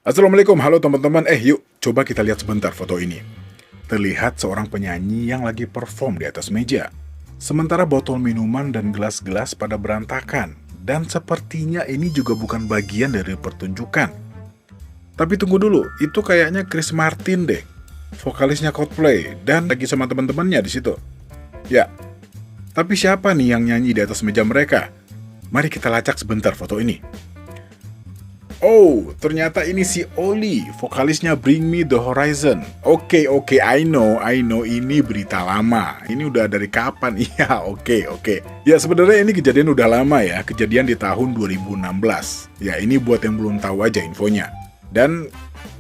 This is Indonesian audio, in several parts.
Assalamualaikum, halo teman-teman. Yuk, coba kita lihat sebentar foto ini. Terlihat seorang penyanyi yang lagi perform di atas meja. Sementara botol minuman dan gelas-gelas pada berantakan. Dan sepertinya ini juga bukan bagian dari pertunjukan. Tapi tunggu dulu, itu kayaknya Chris Martin deh. Vokalisnya Coldplay, dan lagi sama teman-temannya di situ. Ya, tapi siapa nih yang nyanyi di atas meja mereka? Mari kita lacak sebentar foto ini. Oh, ternyata ini si Oli, vokalisnya Bring Me The Horizon. Oke, I know, ini berita lama. Ini udah dari kapan? Iya, oke. Ya, sebenarnya ini kejadian udah lama ya, kejadian di tahun 2016. Ya, ini buat yang belum tahu aja infonya. Dan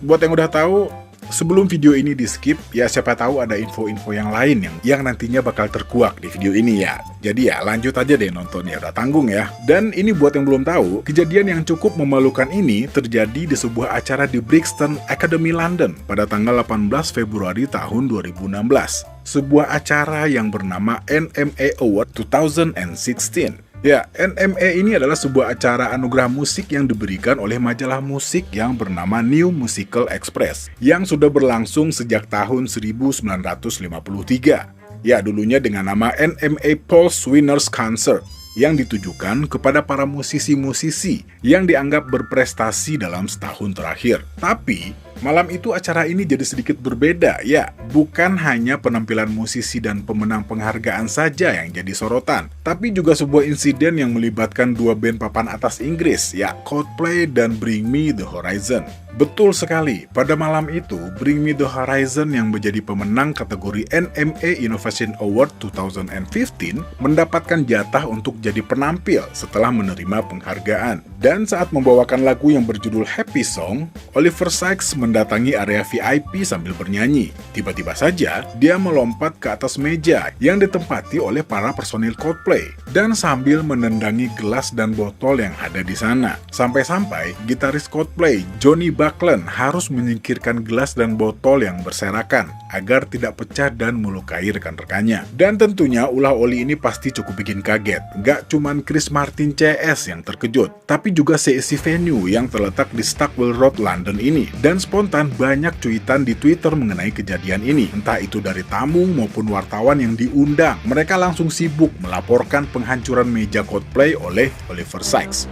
buat yang udah tahu, sebelum video ini di skip, ya siapa tahu ada info-info yang lain yang nantinya bakal terkuak di video ini ya. Jadi ya lanjut aja deh nontonnya, udah tanggung ya. Dan ini buat yang belum tahu, kejadian yang cukup memalukan ini terjadi di sebuah acara di Brixton Academy London pada tanggal 18 Februari tahun 2016. Sebuah acara yang bernama NMA Award 2016. Ya, NMA ini adalah sebuah acara anugerah musik yang diberikan oleh majalah musik yang bernama New Musical Express, yang sudah berlangsung sejak tahun 1953. Ya, dulunya dengan nama NMA Pulse Winners Concert, yang ditujukan kepada para musisi-musisi yang dianggap berprestasi dalam setahun terakhir. Tapi, malam itu acara ini jadi sedikit berbeda, ya. Bukan hanya penampilan musisi dan pemenang penghargaan saja yang jadi sorotan, tapi juga sebuah insiden yang melibatkan dua band papan atas Inggris, ya, Coldplay dan Bring Me The Horizon. Betul sekali, pada malam itu, Bring Me The Horizon yang menjadi pemenang kategori NMA Innovation Award 2015 mendapatkan jatah untuk jadi penampil setelah menerima penghargaan. Dan saat membawakan lagu yang berjudul Happy Song, Oliver Sykes mendatangi area VIP sambil bernyanyi. Tiba-tiba saja, dia melompat ke atas meja yang ditempati oleh para personil Coldplay dan sambil menendangi gelas dan botol yang ada di sana. Sampai-sampai gitaris Coldplay, Johnny Buckland, harus menyingkirkan gelas dan botol yang berserakan agar tidak pecah dan melukai rekan-rekannya. Dan tentunya ulah Oli ini pasti cukup bikin kaget. Gak cuman Chris Martin CS yang terkejut, tapi juga seisi venue yang terletak di Stockwell Road, London ini. Dan spontan banyak cuitan di Twitter mengenai kejadian ini, entah itu dari tamu maupun wartawan yang diundang. Mereka langsung sibuk melaporkan penghancuran meja Coldplay oleh Oliver Sykes.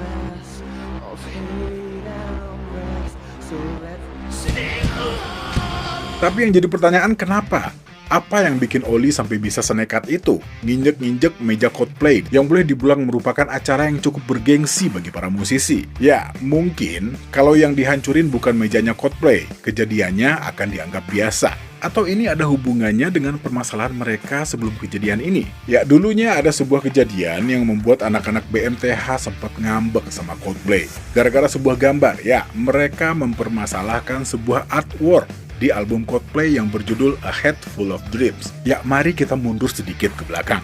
Tapi yang jadi pertanyaan, kenapa? Apa yang bikin Oli sampai bisa senekat itu? Nginjek-nginjek meja Coldplay yang boleh dibilang merupakan acara yang cukup bergengsi bagi para musisi. Ya, mungkin kalau yang dihancurin bukan mejanya Coldplay, kejadiannya akan dianggap biasa. Atau ini ada hubungannya dengan permasalahan mereka sebelum kejadian ini? Ya, dulunya ada sebuah kejadian yang membuat anak-anak BMTH sempat ngambek sama Coldplay. Gara-gara sebuah gambar, ya, mereka mempermasalahkan sebuah artwork di album Coldplay yang berjudul A Head Full of Dreams. Ya, mari kita mundur sedikit ke belakang.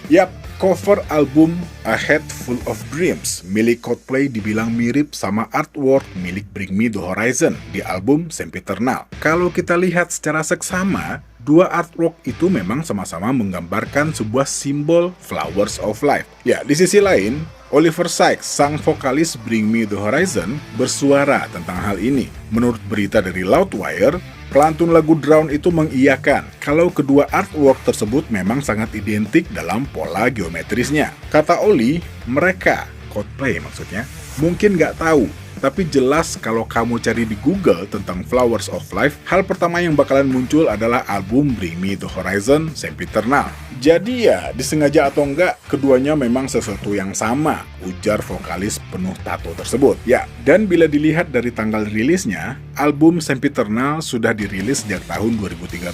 Yap, cover album A Head Full of Dreams milik Coldplay dibilang mirip sama artwork milik Bring Me The Horizon di album Sempiternal. Kalau kita lihat secara seksama, dua artwork itu memang sama-sama menggambarkan sebuah simbol Flowers of Life. Ya, di sisi lain, Oliver Sykes, sang vokalis Bring Me The Horizon, bersuara tentang hal ini. Menurut berita dari Loudwire, pelantun lagu Drown itu mengiyakan kalau kedua artwork tersebut memang sangat identik dalam pola geometrisnya. Kata Oli, mereka, Coldplay maksudnya, mungkin nggak tahu, tapi jelas kalau kamu cari di Google tentang Flowers of Life, hal pertama yang bakalan muncul adalah album Bring Me The Horizon Sempiternal. Jadi ya, disengaja atau enggak, keduanya memang sesuatu yang sama, ujar vokalis penuh tato tersebut. Ya, dan bila dilihat dari tanggal rilisnya, album Sempiternal sudah dirilis sejak tahun 2013.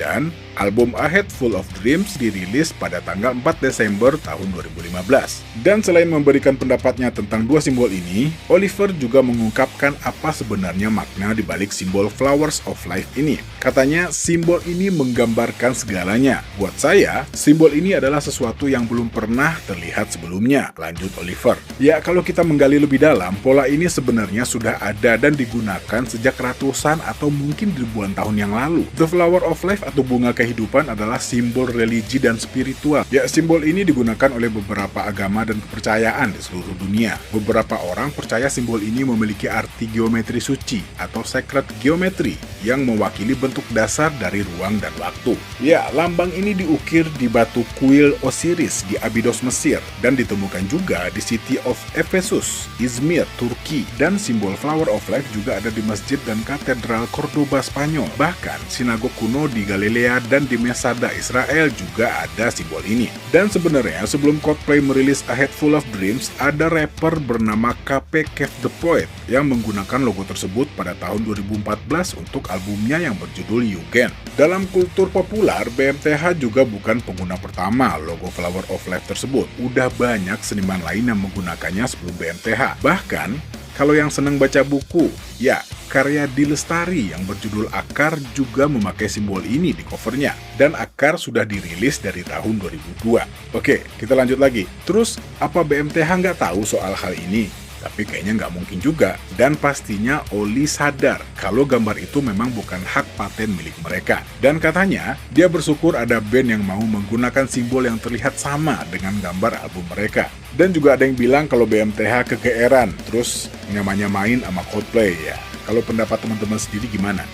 Dan album A Head Full of Dreams dirilis pada tanggal 4 Desember tahun 2015. Dan selain memberikan pendapatnya tentang dua simbol ini, Oliver juga mengungkapkan apa sebenarnya makna di balik simbol Flowers of Life ini. Katanya, simbol ini menggambarkan segalanya. Buat saya, simbol ini adalah sesuatu yang belum pernah terlihat sebelumnya, lanjut Oliver. Ya, kalau kita menggali lebih dalam, pola ini sebenarnya sudah ada dan digunakan sejak ratusan atau mungkin ribuan tahun yang lalu. The Flower of Life Leaf atau bunga kehidupan adalah simbol religi dan spiritual. Ya, simbol ini digunakan oleh beberapa agama dan kepercayaan di seluruh dunia. Beberapa orang percaya simbol ini memiliki arti geometri suci atau sacred geometry yang mewakili bentuk dasar dari ruang dan waktu. Ya, lambang ini diukir di batu kuil Osiris di Abydos, Mesir, dan ditemukan juga di City of Ephesus, Izmir, Turki, dan simbol Flower of Life juga ada di masjid dan katedral Cordoba, Spanyol. Bahkan, sinagog kuno di Galilea dan di Masada, Israel juga ada simbol ini. Dan sebenarnya sebelum Coldplay merilis A Head Full of Dreams, ada rapper bernama KP Kev the Poet yang menggunakan logo tersebut pada tahun 2014 untuk albumnya yang berjudul Yugen. Dalam kultur populer, BMTH juga bukan pengguna pertama logo Flower of Life tersebut. Udah banyak seniman lain yang menggunakannya sebelum BMTH. Bahkan, kalau yang senang baca buku, ya, karya D. Lestari yang berjudul Akar juga memakai simbol ini di covernya. Dan Akar sudah dirilis dari tahun 2002. Oke, kita lanjut lagi. Terus, apa BMTH nggak tahu soal hal ini? Tapi kayaknya nggak mungkin juga. Dan pastinya Oli sadar kalau gambar itu memang bukan hak paten milik mereka. Dan katanya, dia bersyukur ada band yang mau menggunakan simbol yang terlihat sama dengan gambar album mereka. Dan juga ada yang bilang kalau BMTH kegeeran, terus nyamain sama Coldplay ya. Kalau pendapat teman-teman sendiri gimana?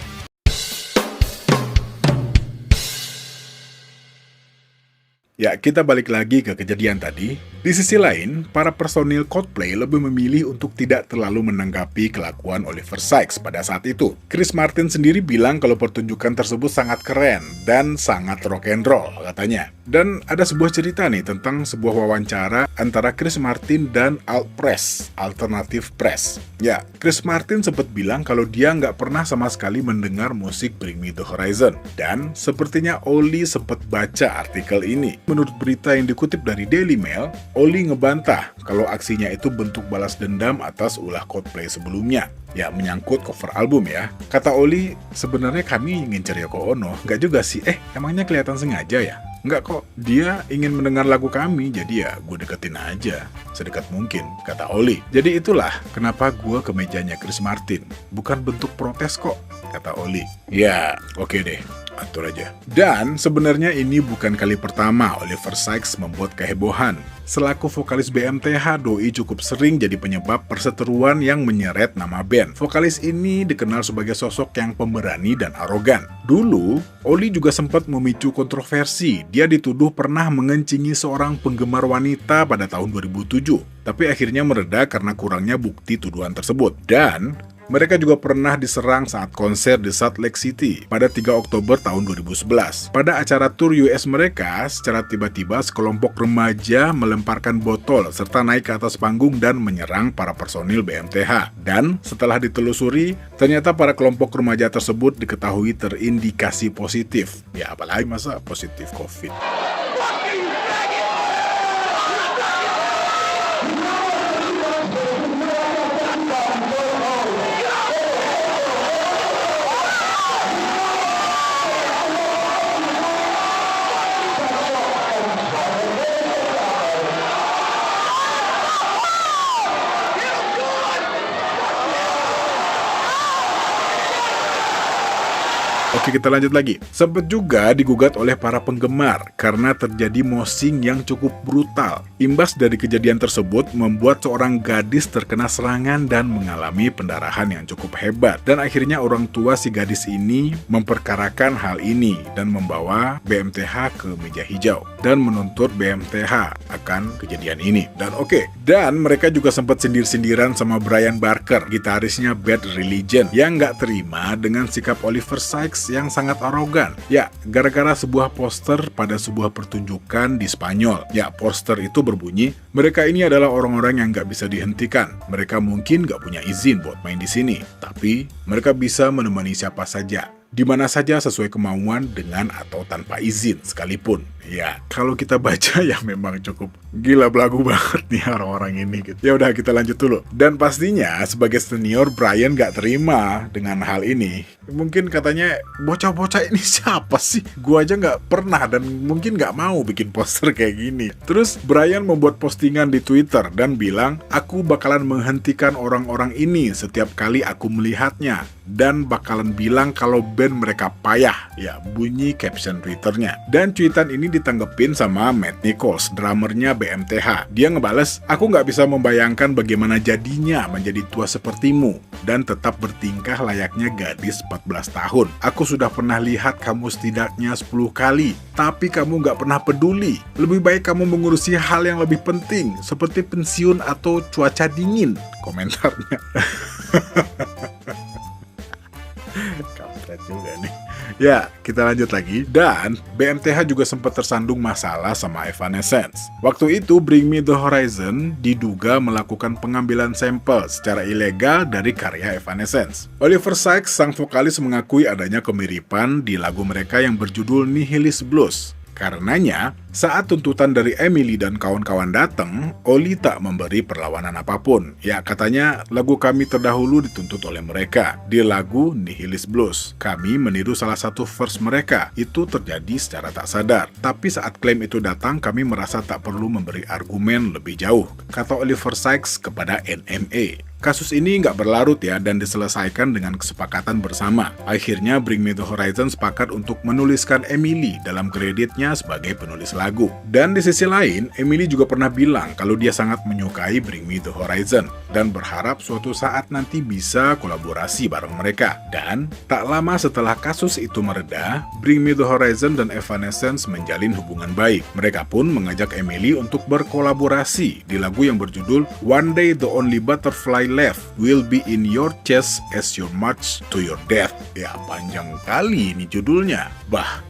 Ya, kita balik lagi ke kejadian tadi. Di sisi lain, para personil Coldplay lebih memilih untuk tidak terlalu menanggapi kelakuan Oliver Sykes pada saat itu. Chris Martin sendiri bilang kalau pertunjukan tersebut sangat keren dan sangat rock and roll, katanya. Dan ada sebuah cerita nih tentang sebuah wawancara antara Chris Martin dan Alt Press, Alternative Press. Ya, Chris Martin sempat bilang kalau dia nggak pernah sama sekali mendengar musik Bring Me The Horizon. Dan sepertinya Oli sempat baca artikel ini. Menurut berita yang dikutip dari Daily Mail, Oli ngebantah kalau aksinya itu bentuk balas dendam atas ulah Coldplay sebelumnya. Ya, menyangkut cover album ya. Kata Oli, sebenarnya kami ngincer Yoko Ono. Nggak juga sih, emangnya kelihatan sengaja ya? Nggak kok, dia ingin mendengar lagu kami, jadi ya gue deketin aja. Sedekat mungkin, kata Oli. Jadi itulah kenapa gue ke mejanya Chris Martin. Bukan bentuk protes kok, kata Oli. Ya, oke deh. Atur aja. Dan sebenarnya ini bukan kali pertama Oliver Sykes membuat kehebohan. Selaku vokalis BMTH, Doi cukup sering jadi penyebab perseteruan yang menyeret nama band. Vokalis ini dikenal sebagai sosok yang pemberani dan arogan. Dulu, Oli juga sempat memicu kontroversi. Dia dituduh pernah mengencingi seorang penggemar wanita pada tahun 2007. Tapi akhirnya mereda karena kurangnya bukti tuduhan tersebut. Dan mereka juga pernah diserang saat konser di Salt Lake City pada 3 Oktober tahun 2011. Pada acara tur US mereka, secara tiba-tiba sekelompok remaja melemparkan botol serta naik ke atas panggung dan menyerang para personil BMTH. Dan setelah ditelusuri, ternyata para kelompok remaja tersebut diketahui terindikasi positif. Ya apalagi masa positif COVID. Oke, kita lanjut lagi. Sempat juga digugat oleh para penggemar karena terjadi moshing yang cukup brutal. Imbas dari kejadian tersebut membuat seorang gadis terkena serangan dan mengalami pendarahan yang cukup hebat. Dan akhirnya orang tua si gadis ini memperkarakan hal ini dan membawa BMTH ke meja hijau dan menuntut BMTH akan kejadian ini. Dan mereka juga sempat sindir-sindiran sama Brian Barker, gitarisnya Bad Religion, yang nggak terima dengan sikap Oliver Sykes yang sangat arogan. Ya, gara-gara sebuah poster pada sebuah pertunjukan di Spanyol. Ya, poster itu berbunyi, mereka ini adalah orang-orang yang nggak bisa dihentikan. Mereka mungkin nggak punya izin buat main di sini, tapi mereka bisa menemani siapa saja, di mana saja sesuai kemauan dengan atau tanpa izin sekalipun. Ya, kalau kita baca ya memang cukup gila belagu banget nih orang-orang ini gitu. Ya udah kita lanjut dulu. Dan pastinya sebagai senior Brian gak terima dengan hal ini. Mungkin katanya bocah-bocah ini siapa sih? Gua aja gak pernah dan mungkin gak mau bikin poster kayak gini. Terus Brian membuat postingan di Twitter dan bilang, aku bakalan menghentikan orang-orang ini setiap kali aku melihatnya. Dan bakalan bilang kalau band mereka payah. Ya, bunyi caption Twitternya. Dan cuitan ini ditanggepin sama Matt Nichols, drummernya BMTH. Dia ngebales, aku nggak bisa membayangkan bagaimana jadinya menjadi tua sepertimu dan tetap bertingkah layaknya gadis 14 tahun. Aku sudah pernah lihat kamu setidaknya 10 kali, tapi kamu nggak pernah peduli. Lebih baik kamu mengurusi hal yang lebih penting, seperti pensiun atau cuaca dingin, komentarnya. Kampret juga nih. Ya, kita lanjut lagi. Dan BMTH juga sempat tersandung masalah sama Evanescence. Waktu itu Bring Me The Horizon diduga melakukan pengambilan sampel secara ilegal dari karya Evanescence. Oliver Sykes, sang vokalis, mengakui adanya kemiripan di lagu mereka yang berjudul Nihilist Blues. Karenanya, saat tuntutan dari Emily dan kawan-kawan datang, Oli tak memberi perlawanan apapun. Ya, katanya lagu kami terdahulu dituntut oleh mereka. Di lagu Nihilist Blues, kami meniru salah satu verse mereka. Itu terjadi secara tak sadar. Tapi saat klaim itu datang, kami merasa tak perlu memberi argumen lebih jauh, kata Oliver Sykes kepada NMA. Kasus ini nggak berlarut ya dan diselesaikan dengan kesepakatan bersama. Akhirnya Bring Me The Horizon sepakat untuk menuliskan Emily dalam kreditnya sebagai penulis lagu. Dan di sisi lain, Emily juga pernah bilang kalau dia sangat menyukai Bring Me The Horizon dan berharap suatu saat nanti bisa kolaborasi bareng mereka. Dan tak lama setelah kasus itu mereda, Bring Me The Horizon dan Evanescence menjalin hubungan baik. Mereka pun mengajak Emily untuk berkolaborasi di lagu yang berjudul One Day The Only Butterfly Left Will Be In Your Chest As You March To Your Death. Ya, panjang kali ini judulnya. Bah.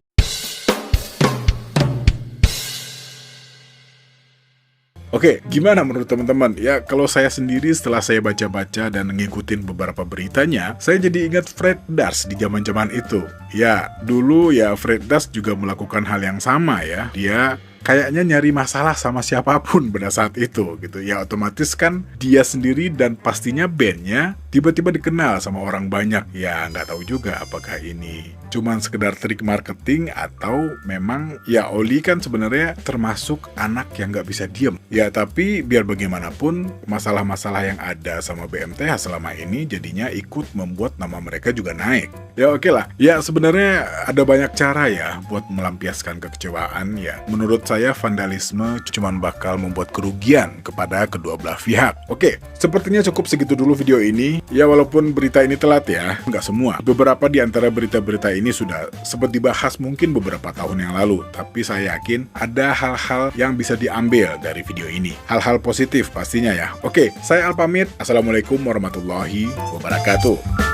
Oke, gimana menurut teman-teman? Ya, kalau saya sendiri setelah saya baca-baca dan ngikutin beberapa beritanya, saya jadi ingat Fred Durst di zaman-zaman itu. Ya, dulu ya Fred Durst juga melakukan hal yang sama ya. Dia kayaknya nyari masalah sama siapapun pada saat itu gitu. Ya otomatis kan dia sendiri dan pastinya bandnya tiba-tiba dikenal sama orang banyak. Ya nggak tahu juga apakah ini cuman sekedar trik marketing atau memang ya Oli kan sebenarnya termasuk anak yang nggak bisa diem. Ya tapi biar bagaimanapun masalah-masalah yang ada sama BMTH selama ini jadinya ikut membuat nama mereka juga naik. Ya oke lah. Ya sebenarnya ada banyak cara ya buat melampiaskan kekecewaan ya. Menurut saya vandalisme cuman bakal membuat kerugian kepada kedua belah pihak. Oke, sepertinya cukup segitu dulu video ini. Ya walaupun berita ini telat ya, nggak semua. Beberapa di antara berita-berita ini sudah sempat dibahas mungkin beberapa tahun yang lalu. Tapi saya yakin ada hal-hal yang bisa diambil dari video ini. Hal-hal positif pastinya ya. Oke, saya Al pamit. Assalamualaikum warahmatullahi wabarakatuh.